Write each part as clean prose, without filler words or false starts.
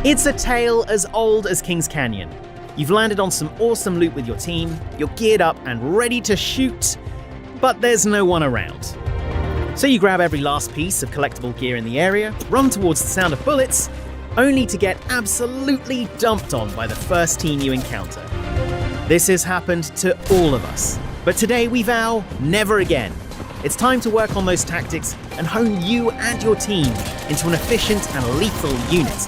It's a tale as old as Kings Canyon. You've landed on some awesome loot with your team, you're geared up and ready to shoot, but there's no one around. So you grab every last piece of collectible gear in the area, run towards the sound of bullets, only to get absolutely dumped on by the first team you encounter. This has happened to all of us, but today we vow never again. It's time to work on those tactics and hone you and your team into an efficient and lethal unit,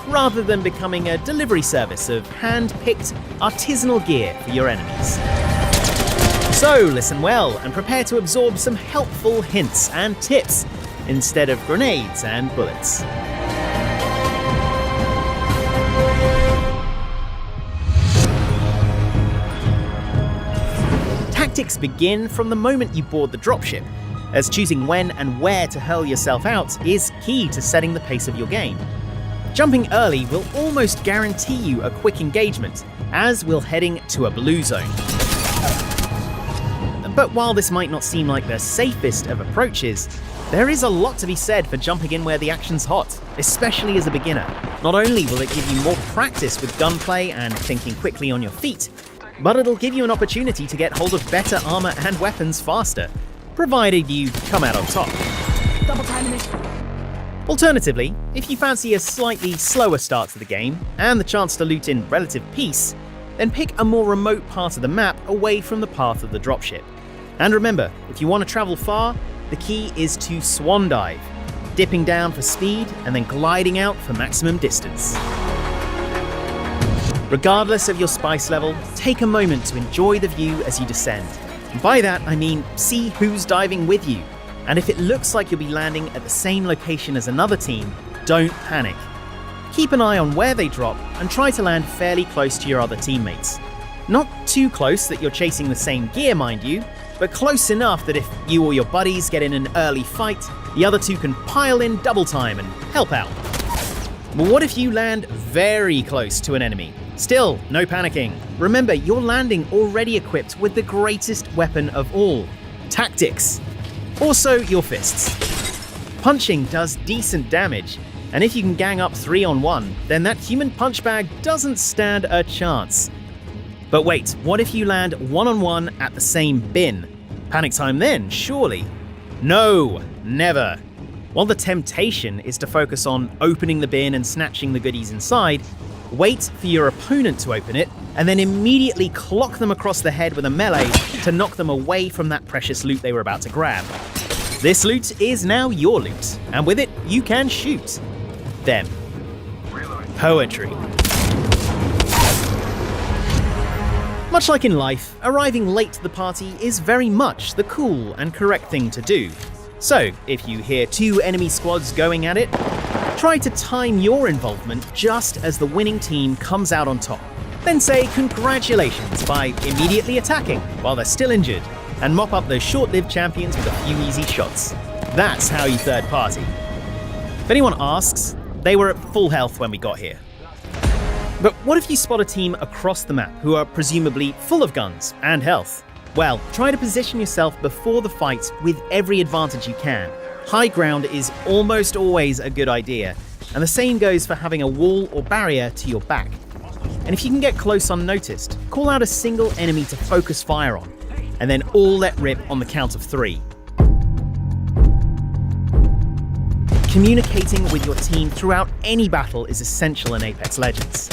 rather than becoming a delivery service of hand-picked artisanal gear for your enemies. So listen well and prepare to absorb some helpful hints and tips instead of grenades and bullets. Tactics begin from the moment you board the dropship, as choosing when and where to hurl yourself out is key to setting the pace of your game. Jumping early will almost guarantee you a quick engagement, as we're heading to a blue zone. But while this might not seem like the safest of approaches, there is a lot to be said for jumping in where the action's hot, especially as a beginner. Not only will it give you more practice with gunplay and thinking quickly on your feet, but it'll give you an opportunity to get hold of better armor and weapons faster, provided you come out on top. Double timing it. Alternatively, if you fancy a slightly slower start to the game and the chance to loot in relative peace, then pick a more remote part of the map away from the path of the dropship. And remember, if you want to travel far, the key is to swan dive, dipping down for speed and then gliding out for maximum distance. Regardless of your spice level, take a moment to enjoy the view as you descend. And by that, I mean see who's diving with you. And if it looks like you'll be landing at the same location as another team, don't panic. Keep an eye on where they drop and try to land fairly close to your other teammates. Not too close that you're chasing the same gear, mind you, but close enough that if you or your buddies get in an early fight, the other two can pile in double time and help out. But what if you land very close to an enemy? Still, no panicking. Remember, you're landing already equipped with the greatest weapon of all, tactics. Also, your fists. Punching does decent damage, and if you can gang up 3-on-1, then that human punch bag doesn't stand a chance. But wait, what if you land 1-on-1 at the same bin? Panic time then, surely? No, never. While the temptation is to focus on opening the bin and snatching the goodies inside, wait for your opponent to open it, and then immediately clock them across the head with a melee to knock them away from that precious loot they were about to grab. This loot is now your loot, and with it, you can shoot them. Poetry. Much like in life, arriving late to the party is very much the cool and correct thing to do. So, if you hear two enemy squads going at it, try to time your involvement just as the winning team comes out on top. Then say congratulations by immediately attacking while they're still injured, and mop up those short-lived champions with a few easy shots. That's how you third party. If anyone asks, they were at full health when we got here. But what if you spot a team across the map who are presumably full of guns and health? Well, try to position yourself before the fight with every advantage you can. High ground is almost always a good idea, and the same goes for having a wall or barrier to your back. And if you can get close unnoticed, call out a single enemy to focus fire on, and then all let rip on the count of 3. Communicating with your team throughout any battle is essential in Apex Legends,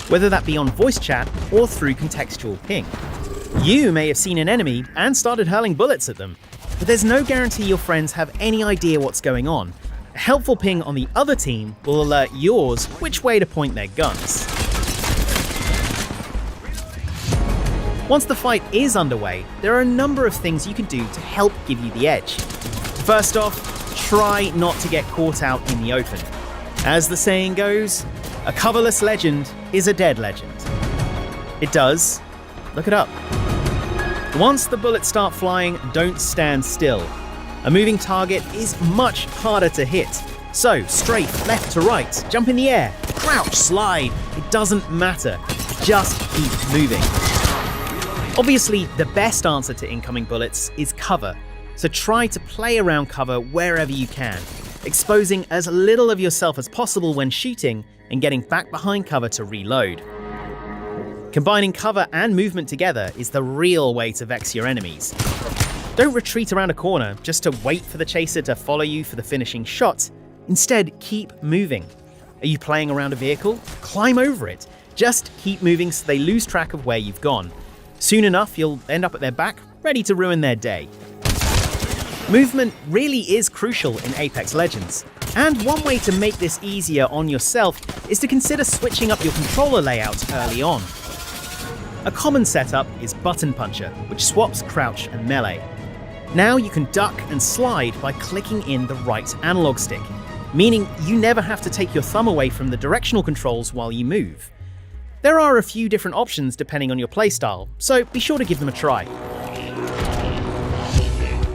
whether that be on voice chat or through contextual ping. You may have seen an enemy and started hurling bullets at them, but there's no guarantee your friends have any idea what's going on. A helpful ping on the other team will alert yours which way to point their guns. Once the fight is underway, there are a number of things you can do to help give you the edge. First off, try not to get caught out in the open. As the saying goes, a coverless legend is a dead legend. It does. Look it up. Once the bullets start flying, don't stand still. A moving target is much harder to hit. So, strafe, left to right, jump in the air, crouch, slide. It doesn't matter. Just keep moving. Obviously, the best answer to incoming bullets is cover. So try to play around cover wherever you can. exposing as little of yourself as possible when shooting and getting back behind cover to reload. Combining cover and movement together is the real way to vex your enemies. Don't retreat around a corner just to wait for the chaser to follow you for the finishing shot. Instead, keep moving. Are you playing around a vehicle? Climb over it. Just keep moving so they lose track of where you've gone. Soon enough, you'll end up at their back, ready to ruin their day. Movement really is crucial in Apex Legends, and one way to make this easier on yourself is to consider switching up your controller layout early on. A common setup is Button Puncher, which swaps crouch and melee. Now you can duck and slide by clicking in the right analog stick, meaning you never have to take your thumb away from the directional controls while you move. There are a few different options depending on your playstyle, so be sure to give them a try.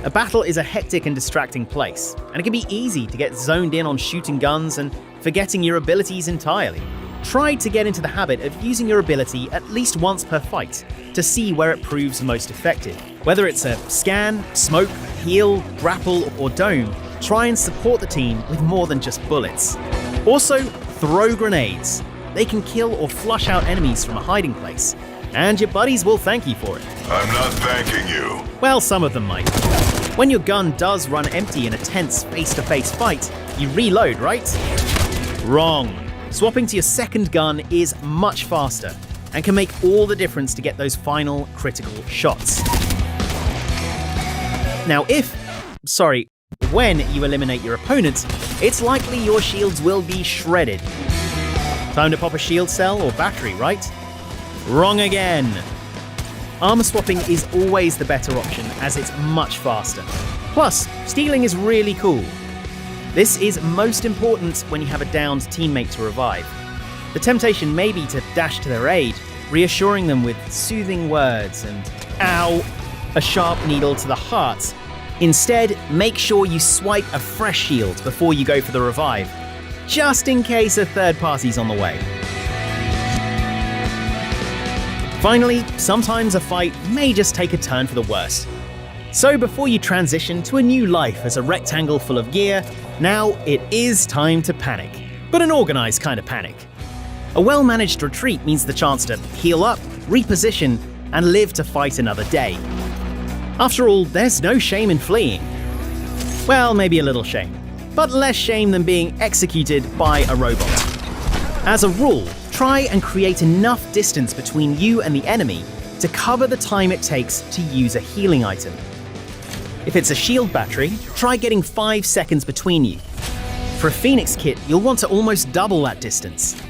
A battle is a hectic and distracting place, and it can be easy to get zoned in on shooting guns and forgetting your abilities entirely. Try to get into the habit of using your ability at least once per fight to see where it proves most effective. Whether it's a scan, smoke, heal, grapple, or dome, try and support the team with more than just bullets. Also, throw grenades. They can kill or flush out enemies from a hiding place, and your buddies will thank you for it. I'm not thanking you. Well, some of them might. When your gun does run empty in a tense face-to-face fight, you reload, right? Wrong. Swapping to your second gun is much faster and can make all the difference to get those final critical shots. Now when you eliminate your opponent, it's likely your shields will be shredded. Time to pop a shield cell or battery, right? Wrong again. Armor swapping is always the better option as it's much faster. Plus, stealing is really cool. This is most important when you have a downed teammate to revive. The temptation may be to dash to their aid, reassuring them with soothing words and, ow, a sharp needle to the heart. Instead, make sure you swipe a fresh shield before you go for the revive, just in case a third party's on the way. Finally, sometimes a fight may just take a turn for the worst. So before you transition to a new life as a rectangle full of gear, now it is time to panic, but an organized kind of panic. A well-managed retreat means the chance to heal up, reposition, and live to fight another day. After all, there's no shame in fleeing. Well, maybe a little shame, but less shame than being executed by a robot. As a rule, try and create enough distance between you and the enemy to cover the time it takes to use a healing item. If it's a shield battery, try getting 5 seconds between you. For a Phoenix kit, you'll want to almost double that distance.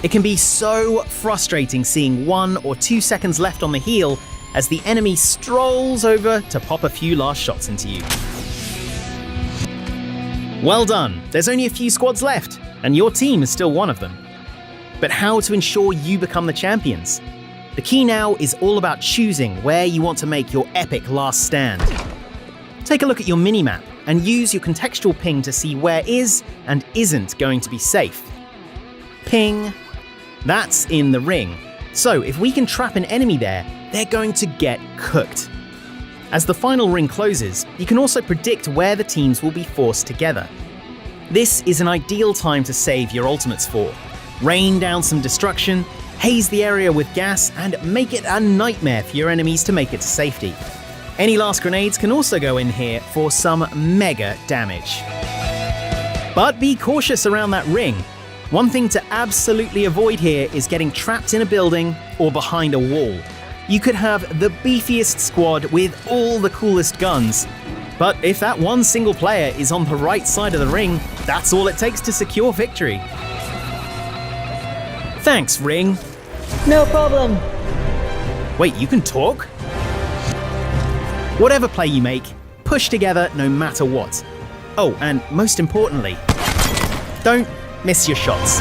It can be so frustrating seeing 1 or 2 seconds left on the heal as the enemy strolls over to pop a few last shots into you. Well done, there's only a few squads left, and your team is still one of them. But how to ensure you become the champions? The key now is all about choosing where you want to make your epic last stand. Take a look at your minimap and use your contextual ping to see where is and isn't going to be safe. Ping. That's in the ring. So if we can trap an enemy there, they're going to get cooked. As the final ring closes, you can also predict where the teams will be forced together. This is an ideal time to save your ultimates for. Rain down some destruction, haze the area with gas, and make it a nightmare for your enemies to make it to safety. Any last grenades can also go in here for some mega damage. But be cautious around that ring. One thing to absolutely avoid here is getting trapped in a building or behind a wall. You could have the beefiest squad with all the coolest guns, but if that one single player is on the right side of the ring, that's all it takes to secure victory. Thanks, Ring. No problem. Wait, you can talk? Whatever play you make, push together no matter what. Oh, and most importantly, don't miss your shots.